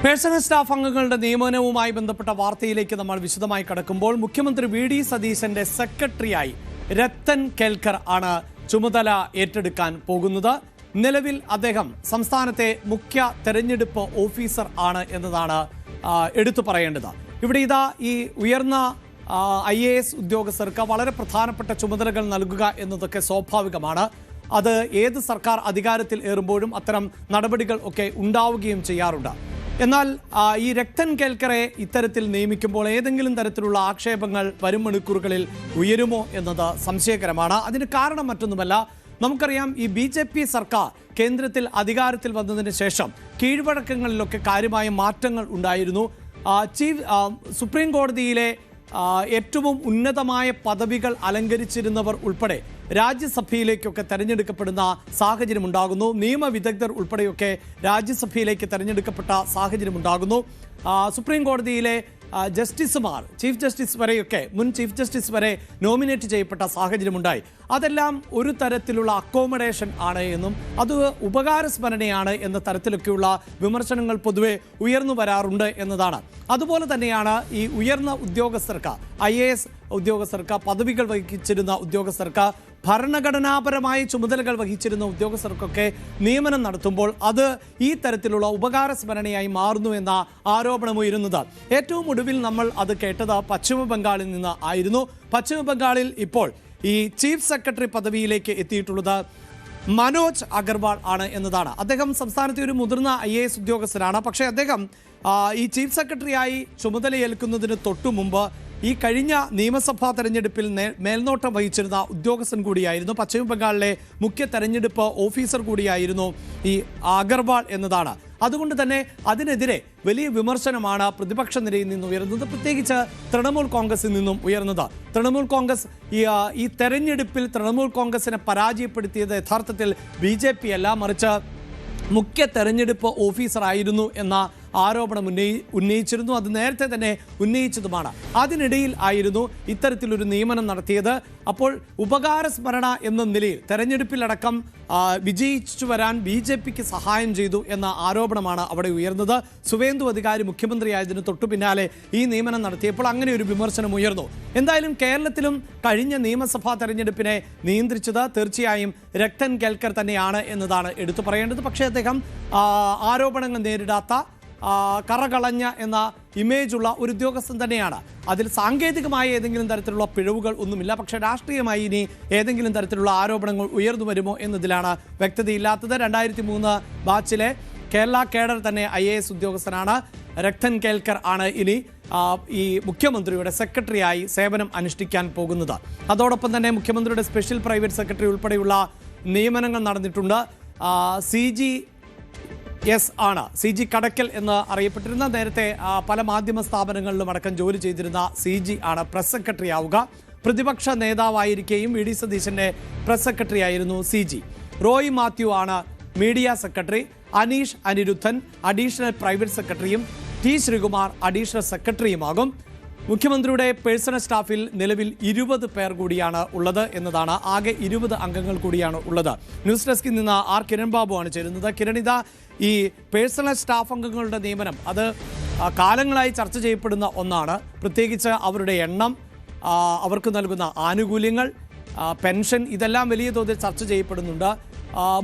Personal staff അംഗങ്ങളുടെ നിയമനവുമായി ബന്ധപ്പെട്ട വാർത്തയിലേക്ക് നമ്മൾ വിശദമായി കടക്കുമ്പോൾ മുഖ്യമന്ത്രി വി.ഡി. സതീശന്റെ സെക്രട്ടറിയായി രത്തൻ കേൽക്കർ ആണ് ചുമതല ഏറ്റെടുക്കാൻ പോകുന്നത്. നിലവിൽ അദ്ദേഹം സംസ്ഥാനത്തെ മുഖ്യ തെരഞ്ഞെടുപ്പ് ഓഫീസർ ആണ് എന്നതാണ് എടുത്തു പറയേണ്ടത്. ഇവിടെ ഇതാ ഈ ഉയർന്ന IAS ഉദ്യോഗസ്ഥർക്ക് വളരെ പ്രധാനപ്പെട്ട ചുമതലകൾ നൽകുക എന്നതൊക്കെ സ്വാഭാവികമാണ്. അത് ഏത് സർക്കാർ അധികാരത്തിൽ ഏറുമ്പോഴും അത്തരം നടപടികൾ ഒക്കെ ഉണ്ടാവുകയും ചെയ്യാറുണ്ട്. എന്നാൽ ഈ രത്തൻ കേൽക്കറെ ഇത്തരത്തിൽ നിയമിക്കുമ്പോൾ ഏതെങ്കിലും തരത്തിലുള്ള ആക്ഷേപങ്ങൾ വരും മണിക്കൂറുകളിൽ ഉയരുമോ എന്നത് സംശയകരമാണ്. അതിന് കാരണം മറ്റൊന്നുമല്ല, നമുക്കറിയാം ഈ BJP സർക്കാർ കേന്ദ്രത്തിൽ അധികാരത്തിൽ വന്നതിന് ശേഷം കീഴ്വഴക്കങ്ങളിലൊക്കെ കാര്യമായ മാറ്റങ്ങൾ ഉണ്ടായിരുന്നു. സുപ്രീം കോടതിയിലെ ഏറ്റവും ഉന്നതമായ പദവികൾ അലങ്കരിച്ചിരുന്നവർ ഉൾപ്പെടെ രാജ്യസഭയിലേക്കൊക്കെ തെരഞ്ഞെടുക്കപ്പെടുന്ന സാഹചര്യം ഉണ്ടാകുന്നു. നിയമവിദഗ്ധർ ഉൾപ്പെടെയൊക്കെ രാജ്യസഭയിലേക്ക് തെരഞ്ഞെടുക്കപ്പെട്ട സാഹചര്യം ഉണ്ടാകുന്നു. സുപ്രീം കോടതിയിലെ ജസ്റ്റിസുമാർ, ചീഫ് ജസ്റ്റിസ് വരെയൊക്കെ, മുൻ ചീഫ് ജസ്റ്റിസ് വരെ നോമിനേറ്റ് ചെയ്യപ്പെട്ട സാഹചര്യമുണ്ടായി. അതെല്ലാം ഒരു തരത്തിലുള്ള അക്കോമഡേഷൻ ആണ് എന്നും അത് ഉപകാരസ്മരണയാണ് എന്ന തരത്തിലൊക്കെയുള്ള വിമർശനങ്ങൾ പൊതുവെ ഉയർന്നു വരാറുണ്ട് എന്നതാണ്. അതുപോലെ തന്നെയാണ് ഈ ഉയർന്ന ഉദ്യോഗസ്ഥർക്ക്, IAS ഉദ്യോഗസ്ഥർക്ക്, പദവികൾ വഹിച്ചിരുന്ന ഉദ്യോഗസ്ഥർക്ക്, ഭരണഘടനാപരമായ ചുമതലകൾ വഹിച്ചിരുന്ന ഉദ്യോഗസ്ഥർക്കൊക്കെ നിയമനം നടത്തുമ്പോൾ അത് ഈ തരത്തിലുള്ള ഉപകാരസ്മരണയായി മാറുന്നു എന്ന ആരോപണം ഉയരുന്നത്. ഏറ്റവും ഒടുവിൽ നമ്മൾ അത് കേട്ടത് പശ്ചിമ ബംഗാളിൽ നിന്ന് ആയിരുന്നു. പശ്ചിമ ബംഗാളിൽ ഇപ്പോൾ ഈ ചീഫ് സെക്രട്ടറി പദവിയിലേക്ക് എത്തിയിട്ടുള്ളത് മനോജ് അഗർവാൾ ആണ് എന്നതാണ്. അദ്ദേഹം സംസ്ഥാനത്തെ ഒരു മുതിർന്ന IAS ഉദ്യോഗസ്ഥനാണ്. പക്ഷേ അദ്ദേഹം ഈ ചീഫ് സെക്രട്ടറിയായി ചുമതലയേൽക്കുന്നതിന് തൊട്ടു മുമ്പ് ഈ കഴിഞ്ഞ നിയമസഭാ തെരഞ്ഞെടുപ്പിൽ മേൽനോട്ടം വഹിച്ചിരുന്ന ഉദ്യോഗസ്ഥൻ കൂടിയായിരുന്നു. പശ്ചിമ ബംഗാളിലെ മുഖ്യ തെരഞ്ഞെടുപ്പ് ഓഫീസർ കൂടിയായിരുന്നു ഈ അഗർവാൾ എന്നതാണ്. അതുകൊണ്ട് തന്നെ അതിനെതിരെ വലിയ വിമർശനമാണ് പ്രതിപക്ഷ നിരയിൽ നിന്ന് ഉയർന്നത്, പ്രത്യേകിച്ച് തൃണമൂൽ കോൺഗ്രസിൽ നിന്നും ഉയർന്നത്. തൃണമൂൽ കോൺഗ്രസ് ഈ തെരഞ്ഞെടുപ്പിൽ തൃണമൂൽ കോൺഗ്രസിനെ പരാജയപ്പെടുത്തിയത് യഥാർത്ഥത്തിൽ BJP അല്ല, മറിച്ച് മുഖ്യ തെരഞ്ഞെടുപ്പ് ഓഫീസർ ആയിരുന്നു എന്ന ആരോപണം ഉന്നയിച്ചിരുന്നു. അത് നേരത്തെ തന്നെ ഉന്നയിച്ചതുമാണ്. അതിനിടയിൽ ആയിരുന്നു ഇത്തരത്തിലൊരു നിയമനം നടത്തിയത്. അപ്പോൾ ഉപകാരസ്മരണ എന്ന നിലയിൽ തെരഞ്ഞെടുപ്പിലടക്കം വിജയിച്ചു വരാൻ BJPക്ക് സഹായം ചെയ്തു എന്ന ആരോപണമാണ് അവിടെ ഉയർന്നത്. സുവേന്ദു അധികാരി മുഖ്യമന്ത്രിയായതിന് തൊട്ടു പിന്നാലെ ഈ നിയമനം നടത്തിയപ്പോൾ അങ്ങനെ ഒരു വിമർശനം ഉയർന്നു. എന്തായാലും കേരളത്തിലും കഴിഞ്ഞ നിയമസഭാ തെരഞ്ഞെടുപ്പിനെ നിയന്ത്രിച്ചത് തീർച്ചയായും രത്തൻ കേൽക്കർ തന്നെയാണ് എന്നതാണ് എടുത്തു പറയേണ്ടത്. പക്ഷേ അദ്ദേഹം ആരോപണങ്ങൾ നേരിടാത്ത, കറകളഞ്ഞ എന്ന ഇമേജുള്ള ഒരു ഉദ്യോഗസ്ഥൻ തന്നെയാണ്. അതിൽ സാങ്കേതികമായ ഏതെങ്കിലും തരത്തിലുള്ള പിഴവുകൾ ഒന്നുമില്ല. പക്ഷേ രാഷ്ട്രീയമായി ഇനി ഏതെങ്കിലും തരത്തിലുള്ള ആരോപണങ്ങൾ ഉയർന്നു വരുമോ എന്നതിലാണ് വ്യക്തതയില്ലാത്തത്. 2003 ബാച്ചിലെ കേരള കേഡർ തന്നെ IAS ഉദ്യോഗസ്ഥനാണ്. രത്തൻ കേൽക്കർ ആണ് ഇനി ഈ മുഖ്യമന്ത്രിയുടെ സെക്രട്ടറിയായി സേവനം അനുഷ്ഠിക്കാൻ പോകുന്നത്. അതോടൊപ്പം തന്നെ മുഖ്യമന്ത്രിയുടെ സ്പെഷ്യൽ പ്രൈവറ്റ് സെക്രട്ടറി ഉൾപ്പെടെയുള്ള നിയമനങ്ങൾ നടന്നിട്ടുണ്ട്. CG കടക്കൽ എന്ന് അറിയപ്പെട്ടിരുന്ന, നേരത്തെ പല മാധ്യമ സ്ഥാപനങ്ങളിലും അടക്കം ജോലി ചെയ്തിരുന്ന CG ആണ് പ്രസ് സെക്രട്ടറി ആവുക. പ്രതിപക്ഷ നേതാവായിരിക്കെയും വി.ഡി. സതീശന്റെ പ്രസ് സെക്രട്ടറി ആയിരുന്നു CG. റോയ് മാത്യു ആണ് media secretary. Aneesh Anirudhan additional private സെക്രട്ടറിയും T. ശ്രീകുമാർ അഡീഷണൽ സെക്രട്ടറിയുമാകും. മുഖ്യമന്ത്രിയുടെ പേഴ്സണൽ സ്റ്റാഫിൽ നിലവിൽ 20 പേർ കൂടിയാണ് ഉള്ളത് എന്നതാണ്. ആകെ 20 അംഗങ്ങൾ കൂടിയാണ് ഉള്ളത്. ന്യൂസ് ഡെസ്കിൽ നിന്ന് കിരൺ ബാബു ആണ് ചേരുന്നത്. കിരണിത, ഈ പേഴ്സണൽ സ്റ്റാഫ് അംഗങ്ങളുടെ നിയമനം അത് കാലങ്ങളായി ചർച്ച ചെയ്യപ്പെടുന്ന ഒന്നാണ്. പ്രത്യേകിച്ച് അവരുടെ എണ്ണം, അവർക്ക് നൽകുന്ന ആനുകൂല്യങ്ങൾ, പെൻഷൻ, ഇതെല്ലാം വലിയ തോതിൽ ചർച്ച ചെയ്യപ്പെടുന്നുണ്ട്.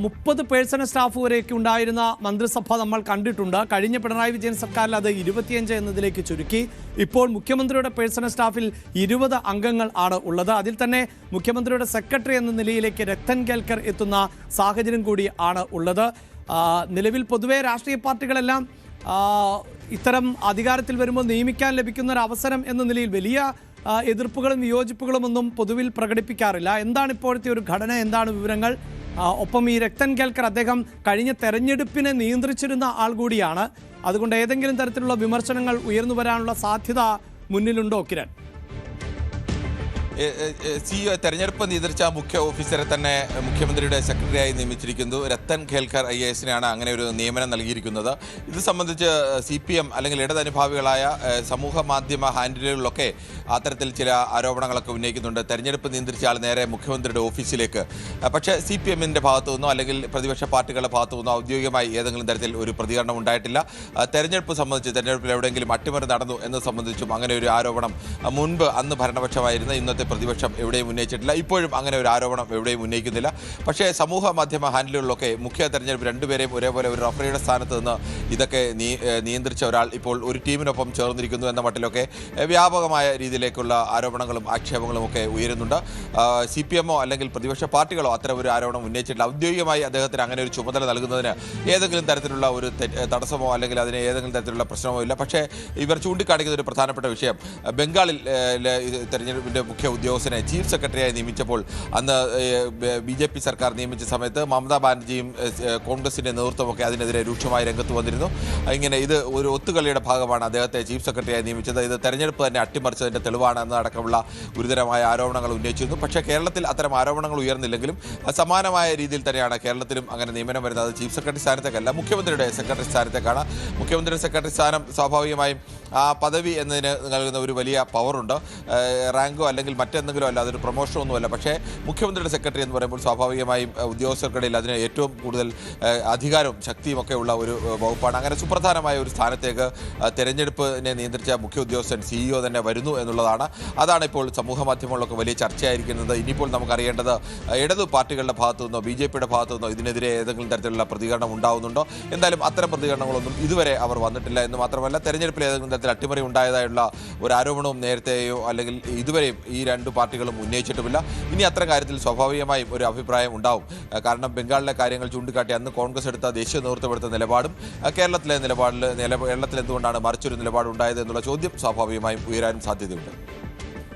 30 പേഴ്സണൽ സ്റ്റാഫ് വരെയൊക്കെ ഉണ്ടായിരുന്ന മന്ത്രിസഭ നമ്മൾ കണ്ടിട്ടുണ്ട്. കഴിഞ്ഞ പിണറായി വിജയൻ സർക്കാരിൽ അത് 25 എന്നതിലേക്ക് ചുരുക്കി. ഇപ്പോൾ മുഖ്യമന്ത്രിയുടെ പേഴ്സണൽ സ്റ്റാഫിൽ 20 അംഗങ്ങൾ ആണ് ഉള്ളത്. അതിൽ തന്നെ മുഖ്യമന്ത്രിയുടെ സെക്രട്ടറി എന്ന നിലയിലേക്ക് രത്തൻ കേൽക്കർ എത്തുന്ന സാഹചര്യം കൂടി ആണ് ഉള്ളത്. നിലവിൽ പൊതുവെ രാഷ്ട്രീയ പാർട്ടികളെല്ലാം ഇത്തരം അധികാരത്തിൽ വരുമ്പോൾ നിയമിക്കാൻ ലഭിക്കുന്ന ഒരു അവസരം എന്ന നിലയിൽ വലിയ എതിർപ്പുകളും വിയോജിപ്പുകളും ഒന്നും പൊതുവിൽ പ്രകടിപ്പിക്കാറില്ല. എന്താണ് ഇപ്പോഴത്തെ ഒരു ഘടന, എന്താണ് വിവരങ്ങൾ? ഒപ്പം ഈ രത്തൻ കേൽക്കർ അദ്ദേഹം കഴിഞ്ഞ തെരഞ്ഞെടുപ്പിനെ നിയന്ത്രിച്ചിരുന്ന ആൾ കൂടിയാണ്. അതുകൊണ്ട് ഏതെങ്കിലും തരത്തിലുള്ള വിമർശനങ്ങൾ ഉയർന്നു വരാനുള്ള സാധ്യത മുന്നിലുണ്ടോ കിരൺ? CEO തെരഞ്ഞെടുപ്പ് നിയന്ത്രിച്ച മുഖ്യ ഓഫീസറെ തന്നെ മുഖ്യമന്ത്രിയുടെ സെക്രട്ടറിയായി നിയമിച്ചിരിക്കുന്നു. രത്തൻ ഖേൽക്കർ IAS-നെയാണ് അങ്ങനെ ഒരു നിയമനം നൽകിയിരിക്കുന്നത്. ഇത് സംബന്ധിച്ച് CPM അല്ലെങ്കിൽ ഇടതനുഭാവികളായ സമൂഹ മാധ്യമ ഹാൻഡിലുകളിലൊക്കെ അത്തരത്തിൽ ചില ആരോപണങ്ങളൊക്കെ ഉന്നയിക്കുന്നുണ്ട്. തെരഞ്ഞെടുപ്പ് നിയന്ത്രിച്ച ആൾ നേരെ മുഖ്യമന്ത്രിയുടെ ഓഫീസിലേക്ക്. പക്ഷേ CPM-ന്റെ ഭാഗത്തു നിന്നോ അല്ലെങ്കിൽ പ്രതിപക്ഷ പാർട്ടികളുടെ ഭാഗത്തു നിന്നോ ഔദ്യോഗികമായി ഏതെങ്കിലും തരത്തിൽ ഒരു പ്രതികരണം ഉണ്ടായിട്ടില്ല. തെരഞ്ഞെടുപ്പ് സംബന്ധിച്ച് തെരഞ്ഞെടുപ്പിൽ എവിടെയെങ്കിലും അട്ടിമറി നടന്നു എന്ന് സംബന്ധിച്ചും അങ്ങനെ ഒരു ആരോപണം മുൻപ് അന്ന് ഭരണപക്ഷമായിരുന്ന ഇന്നത്തെ പ്രതിപക്ഷം എവിടെയും ഉന്നയിച്ചിട്ടില്ല. ഇപ്പോഴും അങ്ങനെ ഒരു ആരോപണം എവിടെയും ഉന്നയിക്കുന്നില്ല. പക്ഷേ സമൂഹ മാധ്യമ ഹാൻഡിലുകളിലൊക്കെ മുഖ്യ തെരഞ്ഞെടുപ്പ് രണ്ടുപേരെയും ഒരേപോലെ ഒരു റഫറിയുടെ സ്ഥാനത്ത് നിന്ന് ഇതൊക്കെ നിയന്ത്രിച്ച ഒരാൾ ഇപ്പോൾ ഒരു ടീമിനൊപ്പം ചേർന്നിരിക്കുന്നു എന്ന മട്ടിലൊക്കെ വ്യാപകമായ രീതിയിലേക്കുള്ള ആരോപണങ്ങളും ആക്ഷേപങ്ങളും ഒക്കെ ഉയരുന്നുണ്ട്. CPM-ഓ അല്ലെങ്കിൽ പ്രതിപക്ഷ പാർട്ടികളോ അത്തരം ഒരു ആരോപണം ഉന്നയിച്ചിട്ടില്ല. ഔദ്യോഗികമായി അദ്ദേഹത്തിന് അങ്ങനെ ഒരു ചുമതല നൽകുന്നതിന് ഏതെങ്കിലും തരത്തിലുള്ള ഒരു തടസ്സമോ അല്ലെങ്കിൽ അതിന് ഏതെങ്കിലും തരത്തിലുള്ള പ്രശ്നമോ ഇല്ല. പക്ഷേ ഇവർ ചൂണ്ടിക്കാണിക്കുന്ന ഒരു പ്രധാനപ്പെട്ട വിഷയം ബംഗാളിൽ തെരഞ്ഞെടുപ്പിൻ്റെ മുഖ്യ ഉദ്യോഗസ്ഥനെ ചീഫ് സെക്രട്ടറിയായി നിയമിച്ചപ്പോൾ അന്ന് BJP സർക്കാർ നിയമിച്ച സമയത്ത് മമതാ ബാനർജിയും കോൺഗ്രസിൻ്റെ നേതൃത്വമൊക്കെ അതിനെതിരെ രൂക്ഷമായി രംഗത്ത് വന്നിരുന്നു. ഇങ്ങനെ ഇത് ഒരു ഒത്തുകളിയുടെ ഭാഗമാണ് അദ്ദേഹത്തെ ചീഫ് സെക്രട്ടറിയായി നിയമിച്ചത്, ഇത് തെരഞ്ഞെടുപ്പ് തന്നെ അട്ടിമറിച്ചതിൻ്റെ തെളിവാണ് എന്നതടക്കമുള്ള ഗുരുതരമായ ആരോപണങ്ങൾ ഉന്നയിച്ചിരുന്നു. പക്ഷേ കേരളത്തിൽ അത്തരം ആരോപണങ്ങൾ ഉയർന്നില്ലെങ്കിലും സമാനമായ രീതിയിൽ തന്നെയാണ് കേരളത്തിലും അങ്ങനെ നിയമനം വരുന്നത്. ചീഫ് സെക്രട്ടറി സ്ഥാനത്തേക്കല്ല, മുഖ്യമന്ത്രിയുടെ സെക്രട്ടറി സ്ഥാനത്തേക്കാണ്. മുഖ്യമന്ത്രിയുടെ സെക്രട്ടറി സ്ഥാനം സ്വാഭാവികമായും ആ പദവി എന്നതിന് നൽകുന്ന ഒരു വലിയ പവറുണ്ട്. റാങ്കോ അല്ലെങ്കിൽ മറ്റെന്തെങ്കിലും അല്ല, അതൊരു പ്രൊമോഷനൊന്നുമല്ല. പക്ഷേ മുഖ്യമന്ത്രിയുടെ സെക്രട്ടറി എന്ന് പറയുമ്പോൾ സ്വാഭാവികമായും ഉദ്യോഗസ്ഥർക്കിടയിൽ അതിന് ഏറ്റവും കൂടുതൽ അധികാരവും ശക്തിയും ഒക്കെ ഉള്ള ഒരു വകുപ്പാണ്. അങ്ങനെ സുപ്രധാനമായ ഒരു സ്ഥാനത്തേക്ക് തെരഞ്ഞെടുപ്പിനെ നിയന്ത്രിച്ച മുഖ്യ ഉദ്യോഗസ്ഥൻ CEO തന്നെ വരുന്നു എന്നുള്ളതാണ്. അതാണ് ഇപ്പോൾ സമൂഹ മാധ്യമങ്ങളിലൊക്കെ വലിയ ചർച്ചയായിരിക്കുന്നത്. ഇനിയിപ്പോൾ നമുക്കറിയേണ്ടത് ഇടതു പാർട്ടികളുടെ ഭാഗത്തു നിന്നോ BJP-യുടെ ഭാഗത്തു നിന്നോ ഇതിനെതിരെ ഏതെങ്കിലും തരത്തിലുള്ള പ്രതികരണം ഉണ്ടാകുന്നുണ്ടോ. എന്തായാലും അത്തരം പ്രതികരണങ്ങളൊന്നും ഇതുവരെ അവർ വന്നിട്ടില്ല എന്ന് മാത്രമല്ല, തെരഞ്ഞെടുപ്പിൽ ഏതെങ്കിലും തരത്തിൽ അട്ടിമറി ഉണ്ടായതായുള്ള ഒരു ആരോപണവും നേരത്തെയോ അല്ലെങ്കിൽ ഇതുവരെയും ഈ രണ്ട് പാർട്ടികളും ഉന്നയിച്ചിട്ടുമില്ല. ഇനി അത്തരം കാര്യത്തിൽ സ്വാഭാവികമായും ഒരു അഭിപ്രായം ഉണ്ടാവും. കാരണം ബംഗാളിലെ കാര്യങ്ങൾ ചൂണ്ടിക്കാട്ടി അന്ന് കോൺഗ്രസ് എടുത്ത ദേശീയ നേതൃത്വം എടുത്ത നിലപാടും കേരളത്തിലെ നിലപാടിൽ എന്തുകൊണ്ടാണ് മറിച്ചൊരു നിലപാടുണ്ടായത് എന്നുള്ള ചോദ്യം സ്വാഭാവികമായും ഉയരാനും സാധ്യതയുണ്ട്.